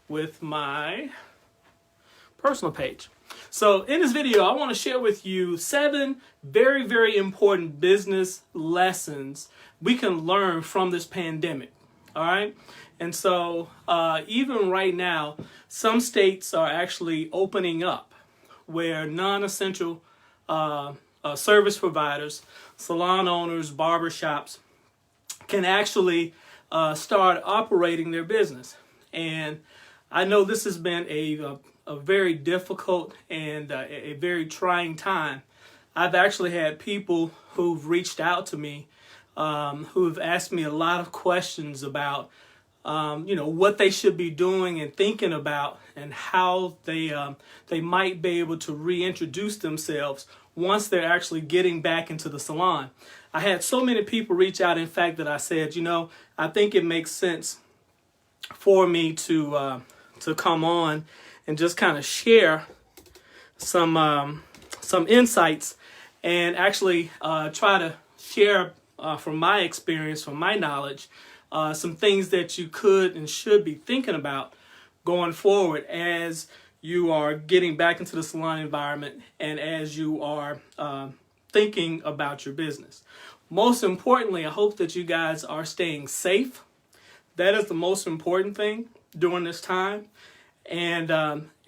with my personal page. So in this video, I want to share with you 7 very, very important business lessons we can learn from this pandemic. All right. And so even right now, some states are actually opening up where non-essential service providers, salon owners, barbershops can actually start operating their business. And I know this has been a very difficult and a very trying time. I've actually had people who've reached out to me who've asked me a lot of questions about what they should be doing and thinking about, and how they might be able to reintroduce themselves once they're actually getting back into the salon. I had so many people reach out, in fact, that I said, I think it makes sense for me to come on and just kind of share some insights and actually try to share from my experience, from my knowledge, some things that you could and should be thinking about going forward as you are getting back into the salon environment and as you are thinking about your business. Most importantly, I hope that you guys are staying safe. That is the most important thing during this time. And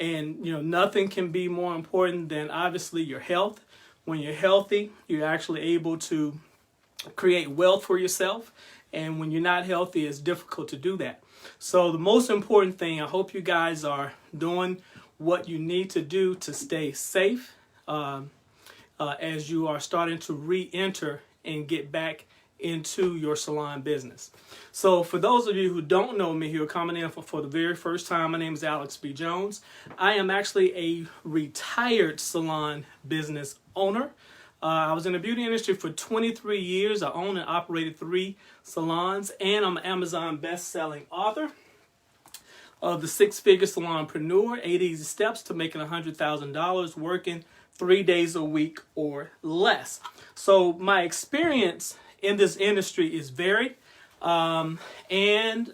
nothing can be more important than obviously your health. When you're healthy, you're actually able to create wealth for yourself. And when you're not healthy, it's difficult to do that. So the most important thing, I hope you guys are doing what you need to do to stay safe as you are starting to re-enter and get back into your salon business. So for those of you who don't know me, who are coming in for the very first time, my name is Alex B. Jones. I am actually a retired salon business owner. I was in the beauty industry for 23 years. I owned and operated 3 salons, and I'm an Amazon best-selling author of The 6-Figure Salonpreneur, 8 Easy Steps to Making $100,000 Working 3 days a week or less. So my experience in this industry is varied, and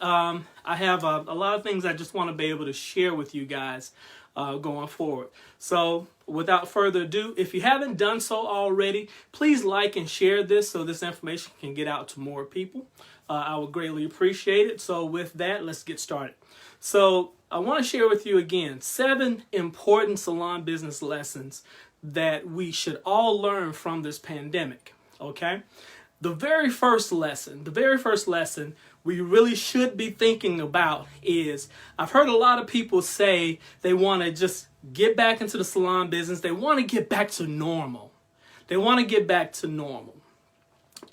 I have a lot of things I just want to be able to share with you guys going forward. So without further ado, if you haven't done so already, please like and share this so this information can get out to more people. I would greatly appreciate it. So with that, let's get started. So I want to share with you again 7 important salon business lessons that we should all learn from this pandemic. Okay? The very first lesson we really should be thinking about is, I've heard a lot of people say they want to just get back into the salon business. They want to get back to normal.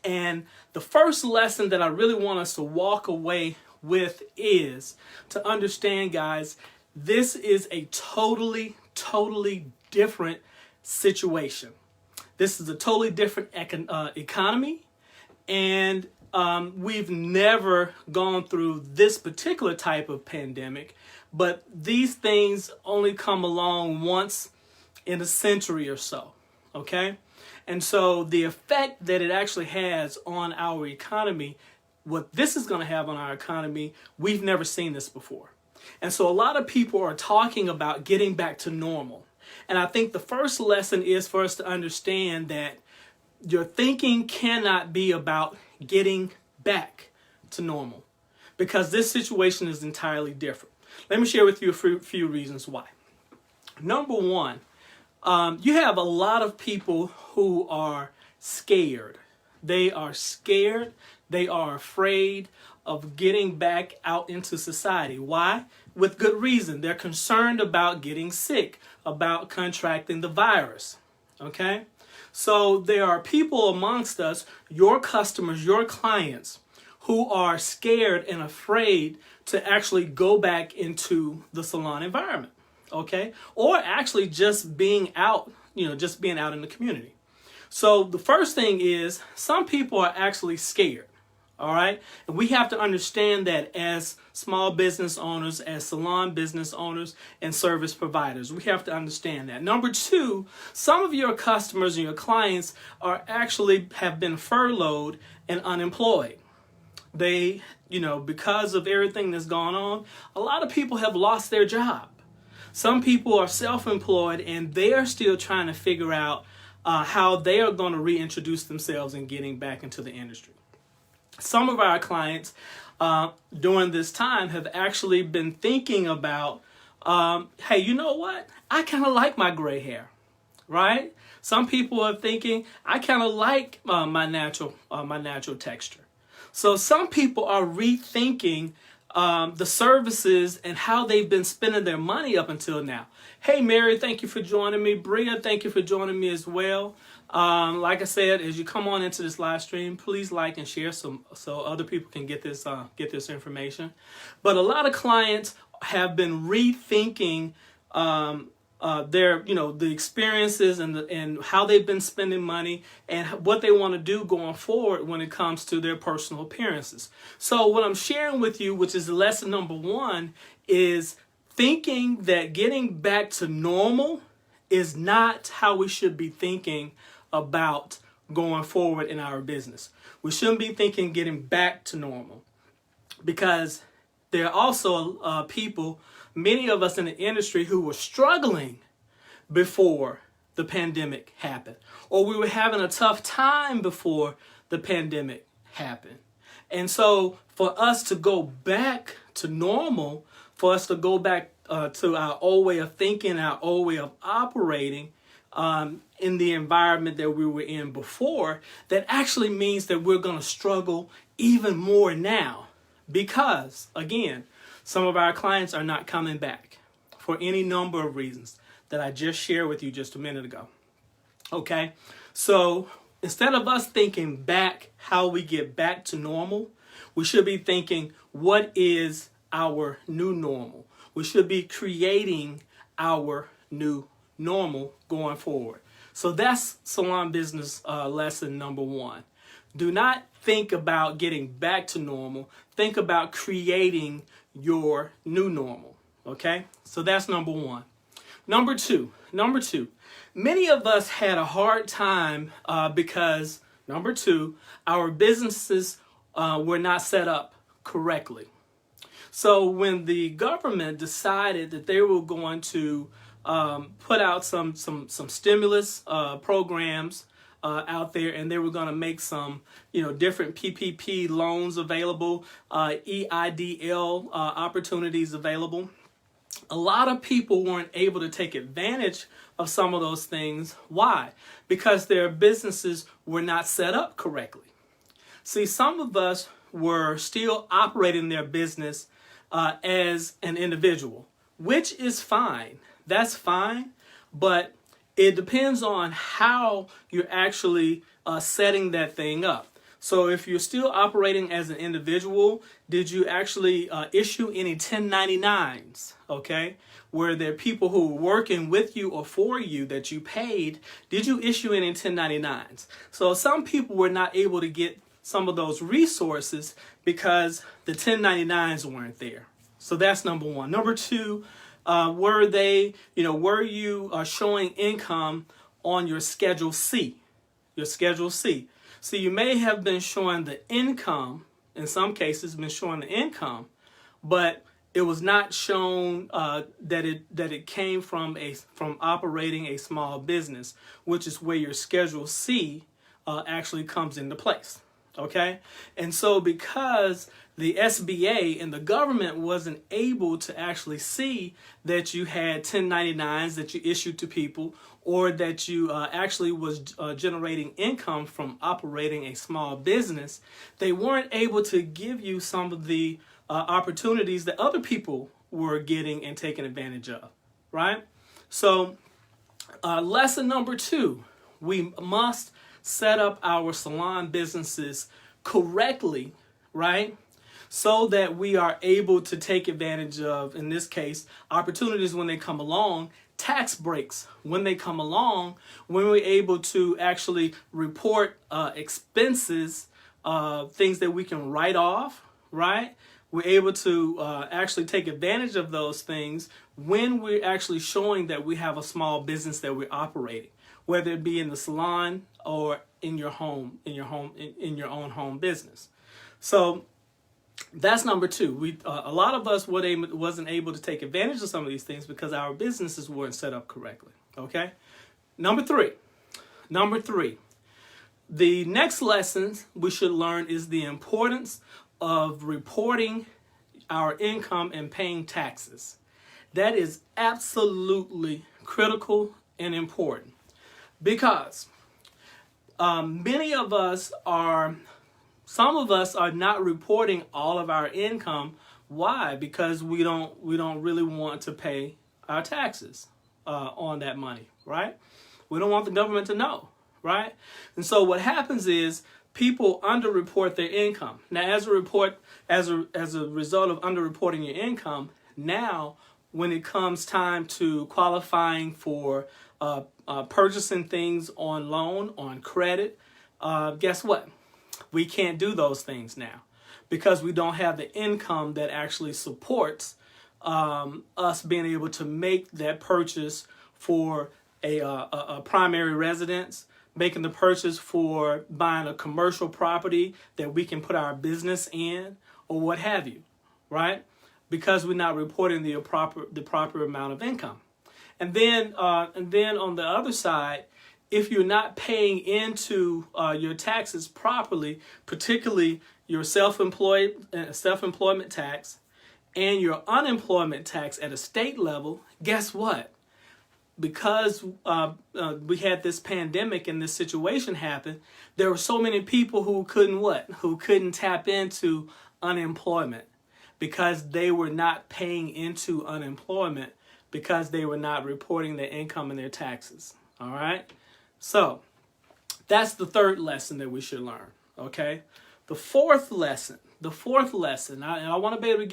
And the first lesson that I really want us to walk away with is to understand, guys, this is a totally different situation. This is a totally different economy. And we've never gone through this particular type of pandemic, but these things only come along once in a century or so, okay? And so the effect that it actually has on our economy, what this is going to have on our economy, we've never seen this before. And so a lot of people are talking about getting back to normal. And I think the first lesson is for us to understand that your thinking cannot be about getting back to normal, because this situation is entirely different. Let me share with you a few reasons why. Number one, you have a lot of people who are scared. They are scared. They are afraid of getting back out into society. Why? With good reason. They're concerned about getting sick, about contracting the virus. Okay? So there are people amongst us, your customers, your clients, who are scared and afraid to actually go back into the salon environment, okay? Or actually just being out, just being out in the community. So the first thing is, some people are actually scared, all right? And we have to understand that as small business owners, as salon business owners and service providers. We have to understand that. Number two, some of your customers and your clients are actually have been furloughed and unemployed. They, because of everything that's gone on, a lot of people have lost their job. Some people are self-employed and they're still trying to figure out how they are going to reintroduce themselves and getting back into the industry. Some of our clients during this time have actually been thinking about, hey, you know what? I kind of like my gray hair, right? Some people are thinking, I kind of like my natural texture. So some people are rethinking the services and how they've been spending their money up until now. Hey, Mary, thank you for joining me. Bria, thank you for joining me as well. Like I said, as you come on into this live stream, please like and share so other people can get this information. But a lot of clients have been rethinking their, the experiences and how they've been spending money and what they want to do going forward when it comes to their personal appearances. So what I'm sharing with you, which is lesson number 1, is thinking that getting back to normal is not how we should be thinking about going forward in our business. We shouldn't be thinking getting back to normal, because there are also people, many of us in the industry, who were struggling before the pandemic happened, or we were having a tough time before the pandemic happened. And so for us to go back to normal, for us to go back to our old way of thinking, our old way of operating in the environment that we were in before, that actually means that we're going to struggle even more now, because, again, some of our clients are not coming back for any number of reasons that I just shared with you just a minute ago. Okay, so instead of us thinking back how we get back to normal, we should be thinking, what is our new normal? We should be creating our new normal going forward. So that's salon business lesson number 1. Do not think about getting back to normal. Think about creating your new normal. Okay, so that's number 1. Number two, many of us had a hard time because, number 2, our businesses were not set up correctly. So when the government decided that they were going to put out some stimulus programs out there, and they were going to make some, different PPP loans available, EIDL opportunities available, a lot of people weren't able to take advantage of some of those things. Why? Because their businesses were not set up correctly. See, some of us were still operating their business as an individual, which is fine. That's fine, but it depends on how you're actually setting that thing up. So if you're still operating as an individual, did you actually issue any 1099s, okay? Where there are people who are working with you or for you that you paid, did you issue any 1099s? So some people were not able to get some of those resources because the 1099s weren't there. So that's number 1. Number 2, were you showing income on your Schedule C? Your Schedule C. So you may have been showing the income, in some cases been showing the income, but it was not shown that it came from operating a small business, which is where your Schedule C actually comes into place. Okay? And so because the SBA and the government wasn't able to actually see that you had 1099s that you issued to people, or that you actually was generating income from operating a small business, they weren't able to give you some of the opportunities that other people were getting and taking advantage of, right? So lesson number 2, we must set up our salon businesses correctly, right? So that we are able to take advantage of, in this case, opportunities when they come along, tax breaks when they come along, when we're able to actually report expenses, things that we can write off, right? We're able to actually take advantage of those things when we're actually showing that we have a small business that we're operating, whether it be in the salon or in your home, in your own home business. So That's number two. A lot of us wasn't able to take advantage of some of these things because our businesses weren't set up correctly. Okay. Number three. The next lesson we should learn is the importance of reporting our income and paying taxes. That is absolutely critical and important because some of us are not reporting all of our income. Why? Because we don't really want to pay our taxes on that money, right? We don't want the government to know, right? And so what happens is people underreport their income. Now, as a result of underreporting your income, now when it comes time to qualifying for purchasing things on loan, on credit, guess what? We can't do those things now because we don't have the income that actually supports us being able to make that purchase for a primary residence, making the purchase for buying a commercial property that we can put our business in, or what have you, right? Because we're not reporting the proper amount of income. And then on the other side, if you're not paying into your taxes properly, particularly your self-employment tax and your unemployment tax at a state level, guess what? Because we had this pandemic and this situation happen, there were so many people who couldn't tap into unemployment because they were not paying into unemployment because they were not reporting their income and their taxes. All right? So that's the third lesson that we should learn, okay? The fourth lesson, I want to be able to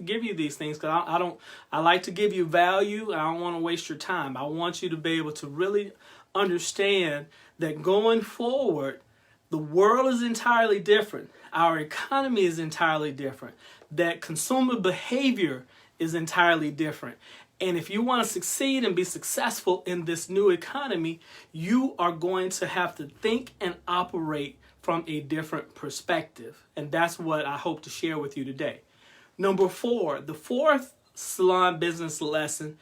give you these things because I like to give you value. I don't want to waste your time. I want you to be able to really understand that going forward, the world is entirely different. Our economy is entirely different. That consumer behavior is entirely different. And if you want to succeed and be successful in this new economy, you are going to have to think and operate from a different perspective. And that's what I hope to share with you today. Number four, the fourth salon business lesson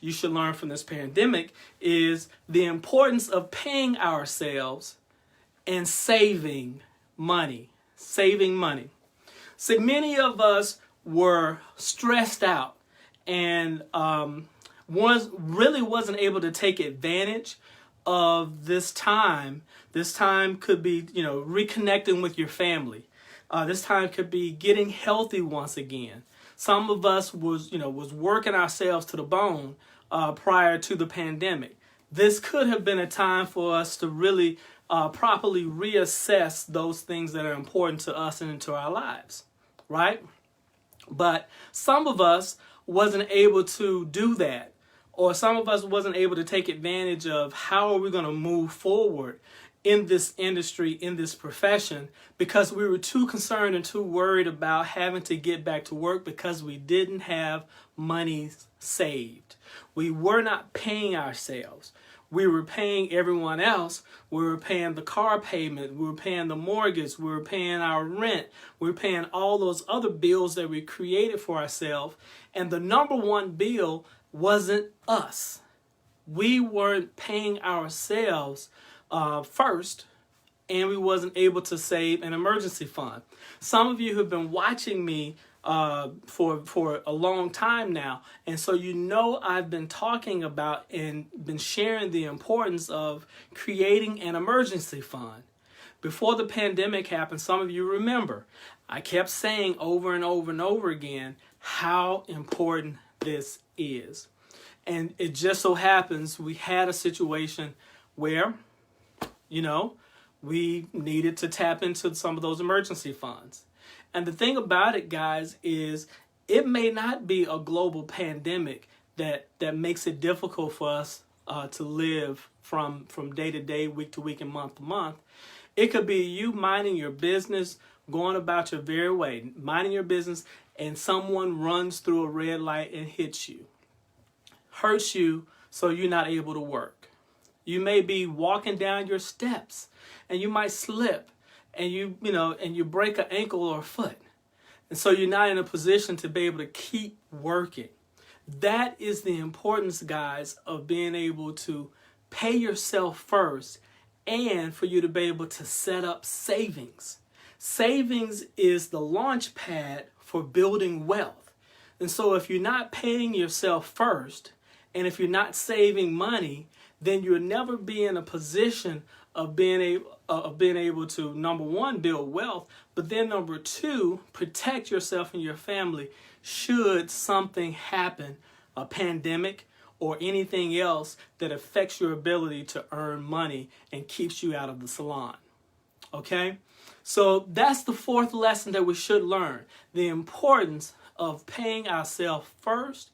you should learn from this pandemic is the importance of paying ourselves and saving money. So many of us were stressed out and wasn't able to take advantage of this time. This time could be, reconnecting with your family. This time could be getting healthy once again. Some of us was working ourselves to the bone prior to the pandemic. This could have been a time for us to really properly reassess those things that are important to us and into our lives, right? But some of us wasn't able to do that, or some of us wasn't able to take advantage of how are we going to move forward in this industry, in this profession, because we were too concerned and too worried about having to get back to work because we didn't have money saved. We were not paying ourselves. We were paying everyone else. We were paying the car payment. We were paying the mortgage. We were paying our rent. We were paying all those other bills that we created for ourselves. And the number one bill wasn't us. We weren't paying ourselves first, and we wasn't able to save an emergency fund. Some of you have been watching me for a long time now, and so I've been talking about and been sharing the importance of creating an emergency fund. Before the pandemic happened, some of you remember, I kept saying over and over and over again how important this is. And it just so happens we had a situation where, we needed to tap into some of those emergency funds. And the thing about it, guys, is it may not be a global pandemic that makes it difficult for us to live from day to day, week to week, and month to month. It could be you minding your business, going about your very way, minding your business, and someone runs through a red light and hits you, hurts you, so you're not able to work. You may be walking down your steps and you might slip and you break an ankle or a foot. And so you're not in a position to be able to keep working. That is the importance, guys, of being able to pay yourself first and for you to be able to set up savings. Savings is the launch pad for building wealth. And so if you're not paying yourself first, and if you're not saving money, then you'll never be in a position of being able to, number one, build wealth, but then number two, protect yourself and your family should something happen, a pandemic or anything else that affects your ability to earn money and keeps you out of the salon. Okay? So that's the fourth lesson that we should learn. The importance of paying ourselves first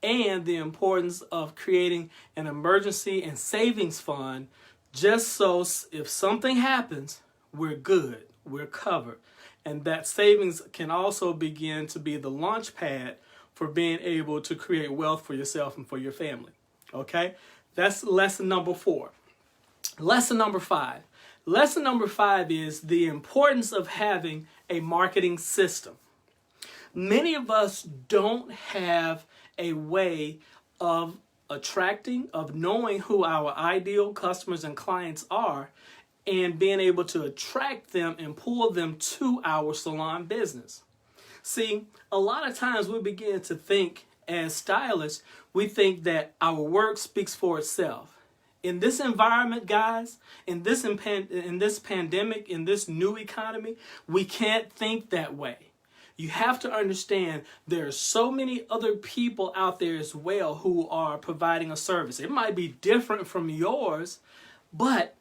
and the importance of creating an emergency and savings fund just so if something happens, we're good, we're covered. And that savings can also begin to be the launch pad for being able to create wealth for yourself and for your family. Okay? That's lesson number 4. Lesson number 5. Lesson number 5 is the importance of having a marketing system. Many of us don't have a way of attracting, of knowing who our ideal customers and clients are, and being able to attract them and pull them to our salon business. See, a lot of times we begin to think as stylists, we think that our work speaks for itself. In this environment, guys, in this pandemic, in this new economy, we can't think that way. You have to understand there are so many other people out there as well who are providing a service. It might be different from yours, but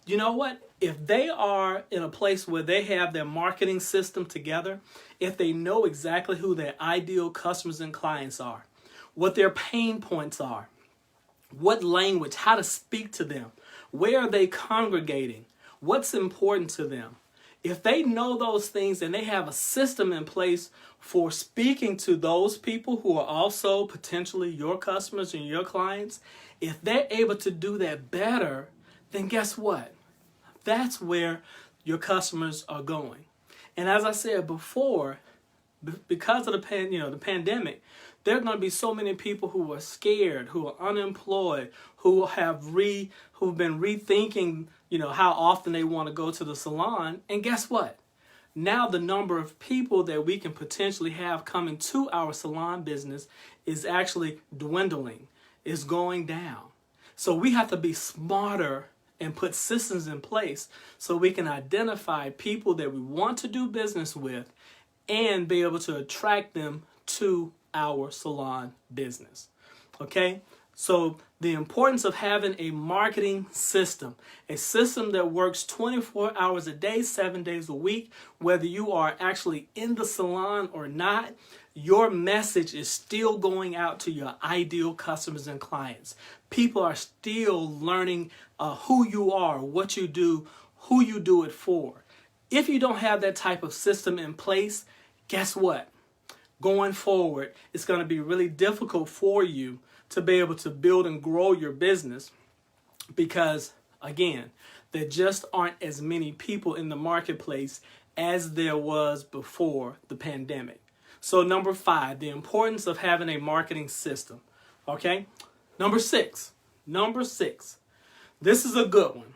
you know what? If they are in a place where they have their marketing system together, if they know exactly who their ideal customers and clients are, what their pain points are, what language, how to speak to them, where are they congregating, what's important to them. If they know those things and they have a system in place for speaking to those people who are also potentially your customers and your clients, if they're able to do that better, then guess what? That's where your customers are going. And as I said before, because of the pandemic, there are going to be so many people who are scared, who are unemployed, who've been rethinking, how often they want to go to the salon. And guess what? Now the number of people that we can potentially have coming to our salon business is actually dwindling, is going down. So we have to be smarter and put systems in place so we can identify people that we want to do business with and be able to attract them to our salon business. Okay? So the importance of having a marketing system, a system that works 24 hours a day, 7 days a week, whether you are actually in the salon or not, your message is still going out to your ideal customers and clients. People are still learning who you are, what you do, who you do it for. If you don't have that type of system in place, guess what? Going forward, it's going to be really difficult for you to be able to build and grow your business because, again, there just aren't as many people in the marketplace as there was before the pandemic. So number 5, the importance of having a marketing system. Okay? Number 6. This is a good one.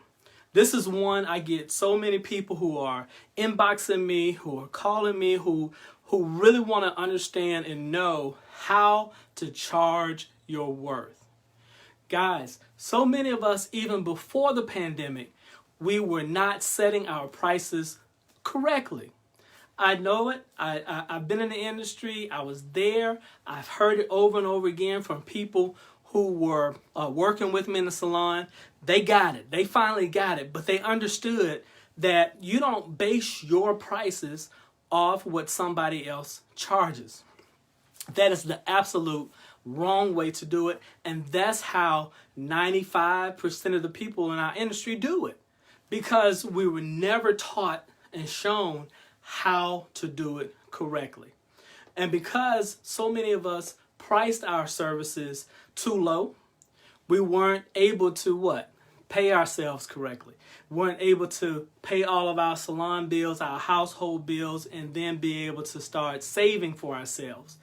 This is one I get so many people who are inboxing me, who are calling me, who really want to understand and know how to charge your worth. Guys, so many of us, even before the pandemic, we were not setting our prices correctly. I know it. I've been in the industry. I was there. I've heard it over and over again from people who were working with me in the salon. They got it. They finally got it. But they understood that you don't base your prices off what somebody else charges. That is the absolute wrong way to do it. And that's how 95% of the people in our industry do it. Because we were never taught and shown how to do it correctly. And because so many of us priced our services too low, we weren't able to pay ourselves correctly. We weren't able to pay all of our salon bills, our household bills, and then be able to start saving for ourselves.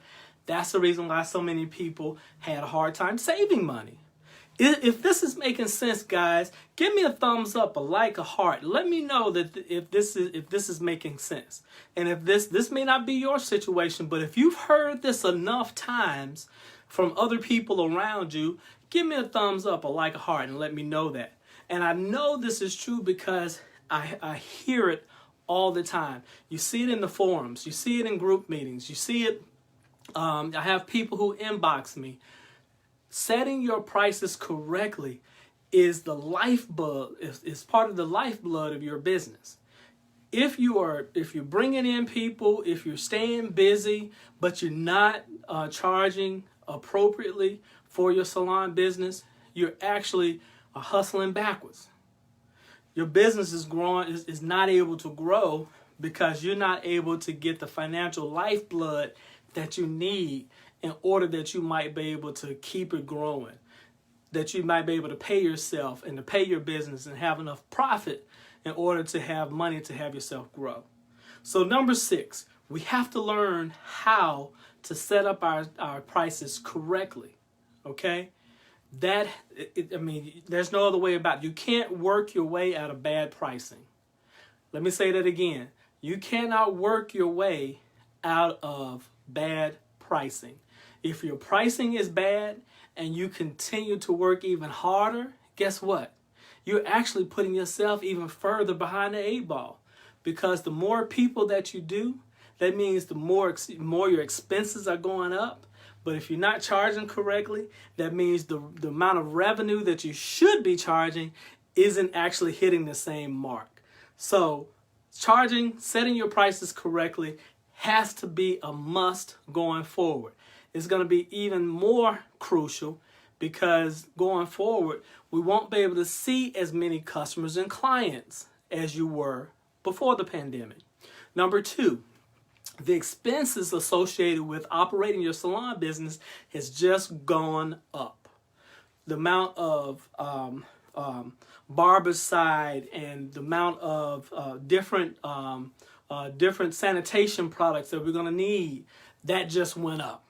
That's the reason why so many people had a hard time saving money. If this is making sense, guys, give me a thumbs up, a like, a heart. Let me know that if this is making sense. And if this may not be your situation, but if you've heard this enough times from other people around you, give me a thumbs up, a like, a heart, and let me know that. And I know this is true because I hear it all the time. You see it in the forums. You see it in group meetings. You see it. I have people who inbox me. Setting your prices correctly is the lifeblood. Is part of the lifeblood of your business. If you're bringing in people, if you're staying busy, but you're not charging appropriately for your salon business, you're actually hustling backwards. Your business is not able to grow because you're not able to get the financial lifeblood that you need in order that you might be able to keep it growing, that you might be able to pay yourself and to pay your business and have enough profit in order to have money to have yourself grow. So number 6, we have to learn how to set up our prices correctly, okay? There's no other way about it. You can't work your way out of bad pricing. Let me say that again. You cannot work your way out of bad pricing. If your pricing is bad and you continue to work even harder, guess what? You're actually putting yourself even further behind the 8 ball, because the more people that you do, that means the more your expenses are going up. But if you're not charging correctly, that means the amount of revenue that you should be charging isn't actually hitting the same mark. So setting your prices correctly has to be a must going forward. It's going to be even more crucial because going forward, we won't be able to see as many customers and clients as you were before the pandemic. Number 2, the expenses associated with operating your salon business has just gone up. The amount of barbicide and the amount of different sanitation products that we're going to need, that just went up.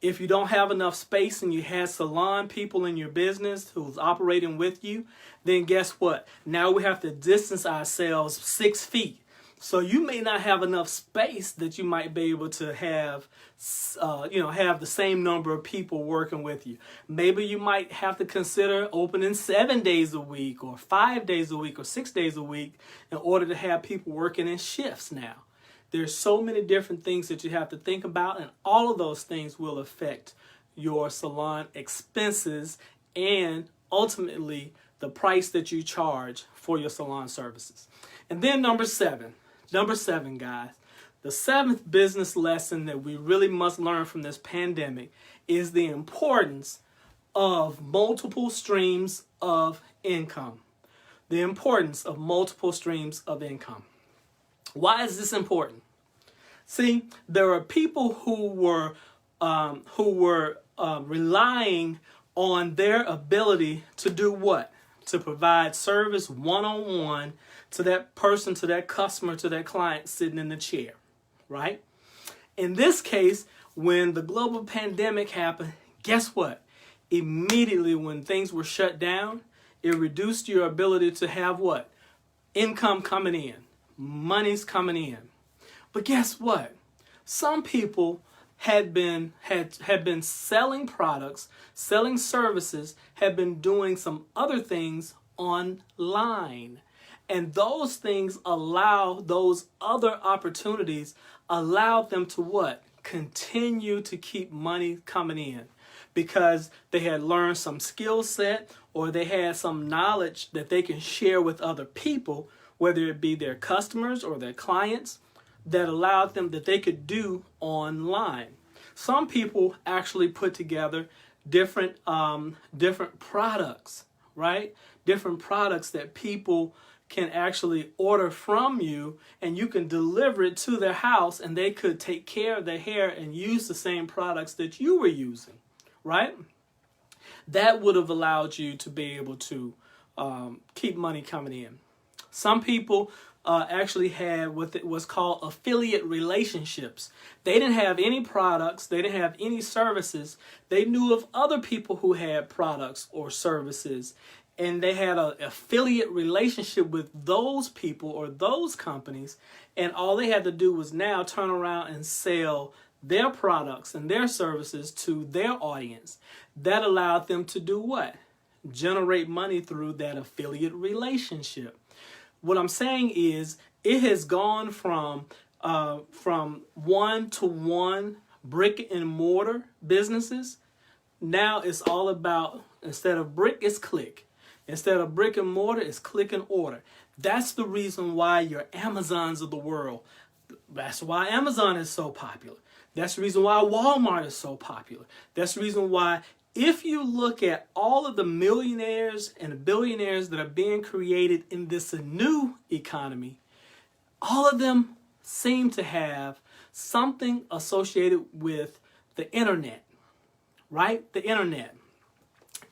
If you don't have enough space and you have salon people in your business who's operating with you, then guess what? Now we have to distance ourselves 6 feet. So you may not have enough space that you might be able to have the same number of people working with you. Maybe you might have to consider opening 7 days a week or 5 days a week or 6 days a week in order to have people working in shifts now. There's so many different things that you have to think about, and all of those things will affect your salon expenses and ultimately the price that you charge for your salon services. And then number 7, guys, the 7th business lesson that we really must learn from this pandemic is the importance of multiple streams of income. The importance of multiple streams of income. Why is this important? See, there are people who were relying on their ability to do what? To provide service one-on-one to that person, to that customer, to that client sitting in the chair, right? In this case, when the global pandemic happened, guess what? Immediately when things were shut down, it reduced your ability to have what? Income coming in. Money's coming in. But guess what? Some people had been selling products, selling services, had been doing some other things online. And those things those other opportunities allowed them to what? Continue to keep money coming in, because they had learned some skill set or they had some knowledge that they can share with other people, whether it be their customers or their clients, that allowed them that they could do online. Some people actually put together different products, right? Different products that people can actually order from you, and you can deliver it to their house, and they could take care of their hair and use the same products that you were using, right? That would have allowed you to be able to keep money coming in. Some people actually had what was called affiliate relationships. They didn't have any products. They didn't have any services. They knew of other people who had products or services, and they had an affiliate relationship with those people or those companies, and all they had to do was now turn around and sell their products and their services to their audience. That allowed them to do what? Generate money through that affiliate relationship. What I'm saying is it has gone from one-to-one brick and mortar businesses. Now it's all about, instead of brick, it's click. Instead of brick and mortar, it's click and order. That's the reason why your Amazons of the world, that's why Amazon is so popular. That's the reason why Walmart is so popular. That's the reason why, if you look at all of the millionaires and billionaires that are being created in this new economy, all of them seem to have something associated with the internet, right? The internet.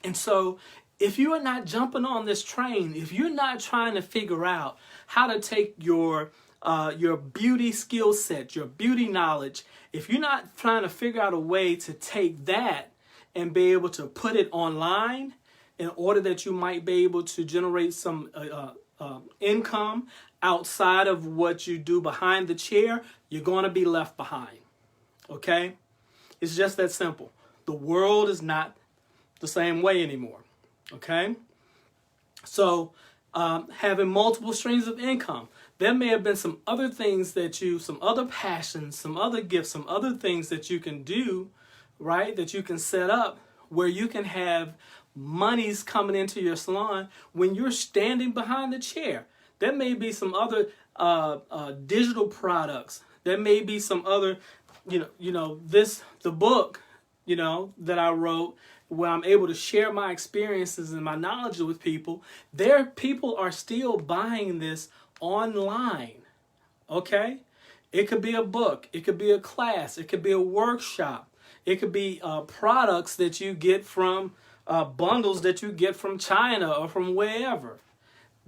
And so if you are not jumping on this train, if you're not trying to figure out how to take your beauty skill set, your beauty knowledge, if you're not trying to figure out a way to take that and be able to put it online in order that you might be able to generate some income outside of what you do behind the chair, you're going to be left behind. Okay? It's just that simple. The world is not the same way anymore. Okay? So, having multiple streams of income. There may have been some other things that some other passions, some other gifts, some other things that you can do, right? That you can set up where you can have monies coming into your salon when you're standing behind the chair. There may be some other digital products. There may be some other, the book, that I wrote, where I'm able to share my experiences and my knowledge with people. People are still buying this online. Okay? It could be a book. It could be a class. It could be a workshop. It could be products that you get from bundles that you get from China or from wherever.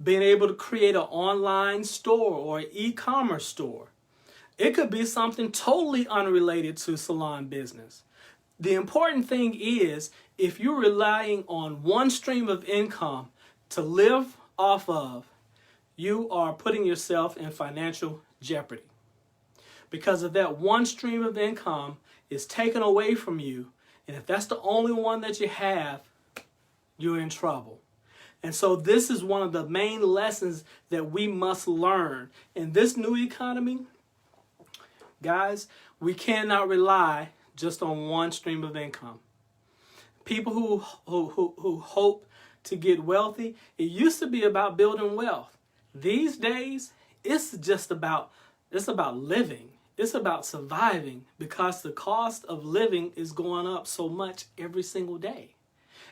Being able to create an online store or an e-commerce store. It could be something totally unrelated to salon business. The important thing is, if you're relying on one stream of income to live off of, you are putting yourself in financial jeopardy. Because if that one stream of income is taken away from you, and if that's the only one that you have, you're in trouble. And so this is one of the main lessons that we must learn. In this new economy, guys, we cannot rely just on one stream of income. People who hope to get wealthy, it used to be about building wealth. These days, it's about living. It's about surviving, because the cost of living is going up so much every single day.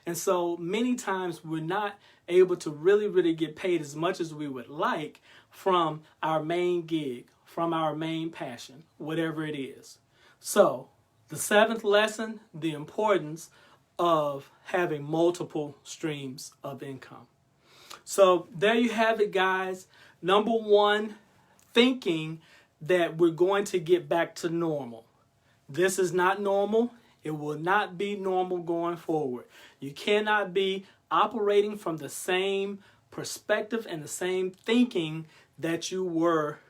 And so many times we're not able to really get paid as much as we would like from our main gig, from our main passion, whatever it is. So the seventh lesson, the importance of having multiple streams of income. So there you have it, guys. Number one, thinking that we're going to get back to normal. This is not normal. It will not be normal going forward. You cannot be operating from the same perspective and the same thinking that you were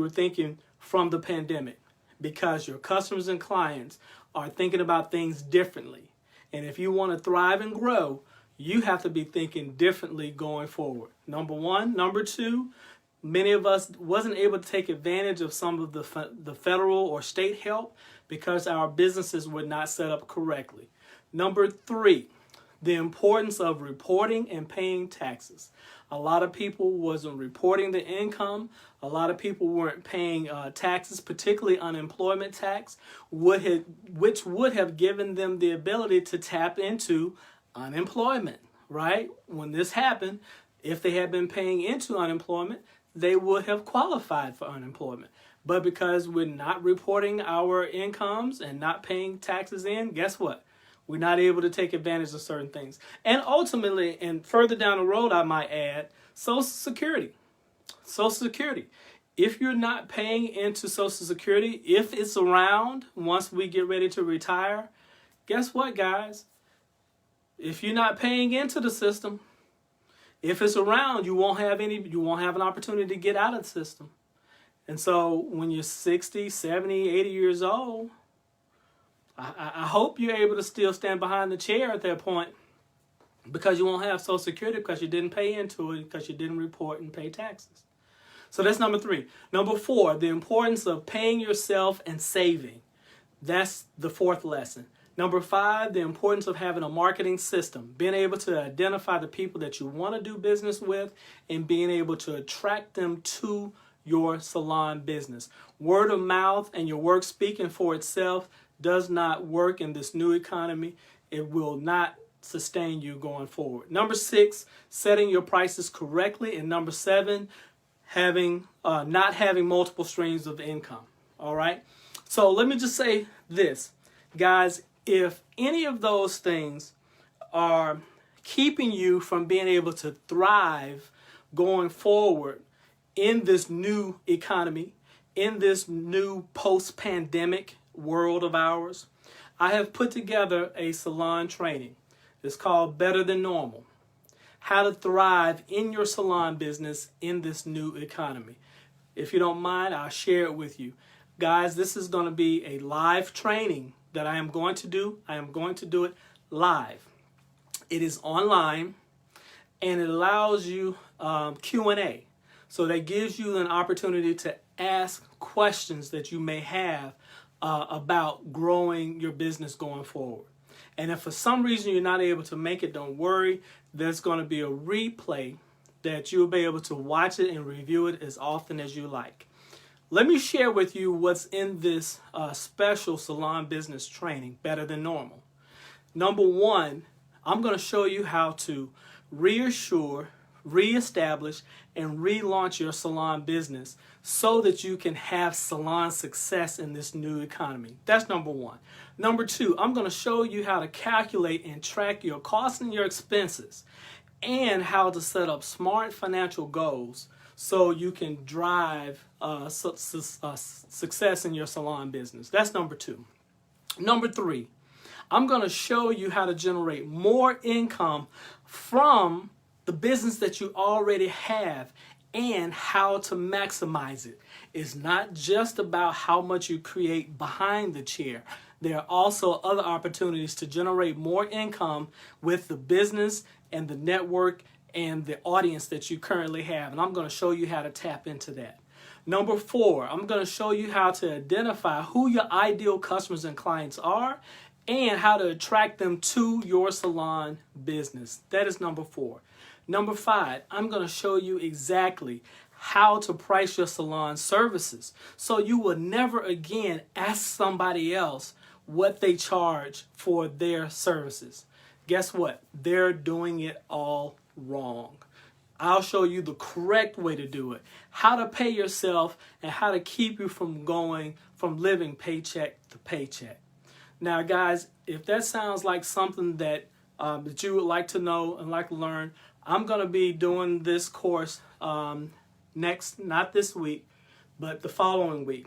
thinking from the pandemic, because your customers and clients are thinking about things differently. And if you want to thrive and grow, you have to be thinking differently going forward. Number one. Number two, many of us wasn't able to take advantage of some of the federal or state help because our businesses were not set up correctly. Number three, the importance of reporting and paying taxes. A lot of people wasn't reporting the income. A lot of people weren't paying taxes, particularly unemployment tax, which would have given them the ability to tap into unemployment, right? When this happened, if they had been paying into unemployment, they would have qualified for unemployment. But because we're not reporting our incomes and not paying taxes in, guess what? We're not able to take advantage of certain things. And ultimately, and further down the road, I might add, Social Security. Social Security. If you're not paying into Social Security, if it's around once we get ready to retire, guess what, guys? If you're not paying into the system, if it's around, you won't have an opportunity to get out of the system. And so when you're 60, 70, 80 years old, I hope you're able to still stand behind the chair at that point, because you won't have Social Security because you didn't pay into it, because you didn't report and pay taxes. So that's number 3. Number 4, the importance of paying yourself and saving. That's the 4th lesson. Number 5, the importance of having a marketing system, being able to identify the people that you want to do business with and being able to attract them to your salon business. Word of mouth and your work speaking for itself does not work in this new economy. It will not sustain you going forward. Number 6, setting your prices correctly. And number 7, not having multiple streams of income. All right. So let me just say this, guys. If any of those things are keeping you from being able to thrive going forward in this new economy, in this new post-pandemic world of ours, I have put together a salon training. It's called Better Than Normal. How to thrive in your salon business in this new economy. If you don't mind, I'll share it with you. Guys, this is going to be a live training that I am going to do. I am going to do it live. It is online, and it allows you Q&A. So that gives you an opportunity to ask questions that you may have about growing your business going forward. And if for some reason you're not able to make it, don't worry. There's going to be a replay that you'll be able to watch it and review it as often as you like. Let me share with you what's in this special salon business training, Better Than Normal. Number 1, I'm going to show you how to reassure, reestablish, and relaunch your salon business so that you can have salon success in this new economy. That's number 1. Number 2, I'm going to show you how to calculate and track your costs and your expenses, and how to set up smart financial goals so you can drive success in your salon business. That's number 2. Number 3, I'm going to show you how to generate more income from the business that you already have and how to maximize it. It's not just about how much you create behind the chair. There are also other opportunities to generate more income with the business and the network and the audience that you currently have. And I'm going to show you how to tap into that. Number 4, I'm going to show you how to identify who your ideal customers and clients are and how to attract them to your salon business. That is number 4. Number 5, I'm going to show you exactly how to price your salon services so you will never again ask somebody else what they charge for their services. Guess what? They're doing it all wrong. I'll show you the correct way to do it, how to pay yourself, and how to keep you from living paycheck to paycheck. Now, guys, if that sounds like something that you would like to know and like to learn, I'm going to be doing this course not this week, but the following week.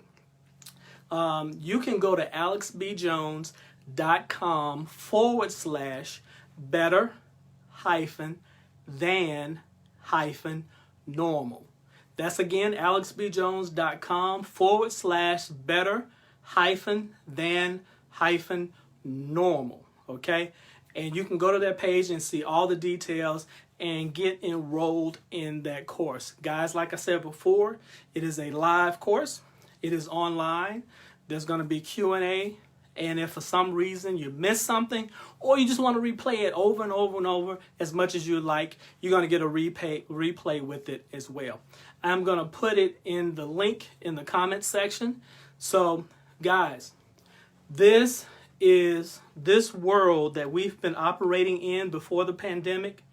You can go to alexbjones.com/better-than-normal. That's again alexbjones.com/better-than-normal. Okay? And you can go to that page and see all the details and get enrolled in that course. Guys, like I said before, it is a live course. It is online. There's going to be Q&A. And if for some reason you missed something or you just want to replay it over and over and over as much as you like, you're going to get a replay with it as well. I'm going to put it in the link in the comment section. So, guys, this world that we've been operating in before the pandemic,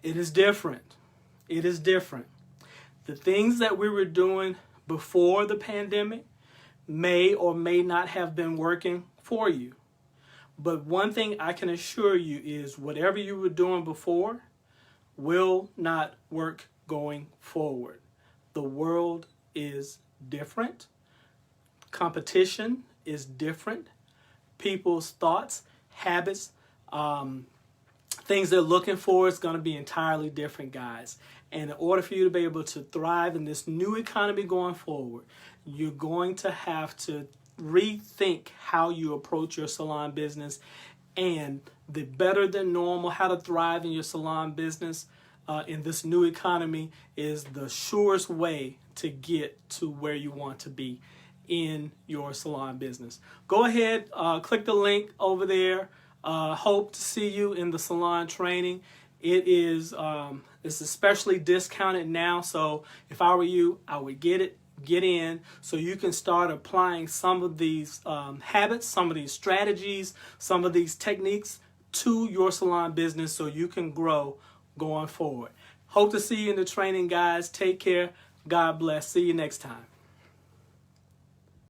it is different. It is different. The things that we were doing before the pandemic may or may not have been working for you. But one thing I can assure you is whatever you were doing before will not work going forward. The world is different. Competition is different. People's thoughts, habits, things they're looking for is going to be entirely different, guys. And in order for you to be able to thrive in this new economy going forward, you're going to have to rethink how you approach your salon business. And the better than normal, how to thrive in your salon business in this new economy is the surest way to get to where you want to be in your salon business. Go ahead, click the link over there. Hope to see you in the salon training. It's especially discounted now, so if I were you, I would get in so you can start applying some of these habits, some of these strategies, some of these techniques to your salon business so you can grow going forward. Hope to see you in the training, guys. Take care. God bless. See you next time.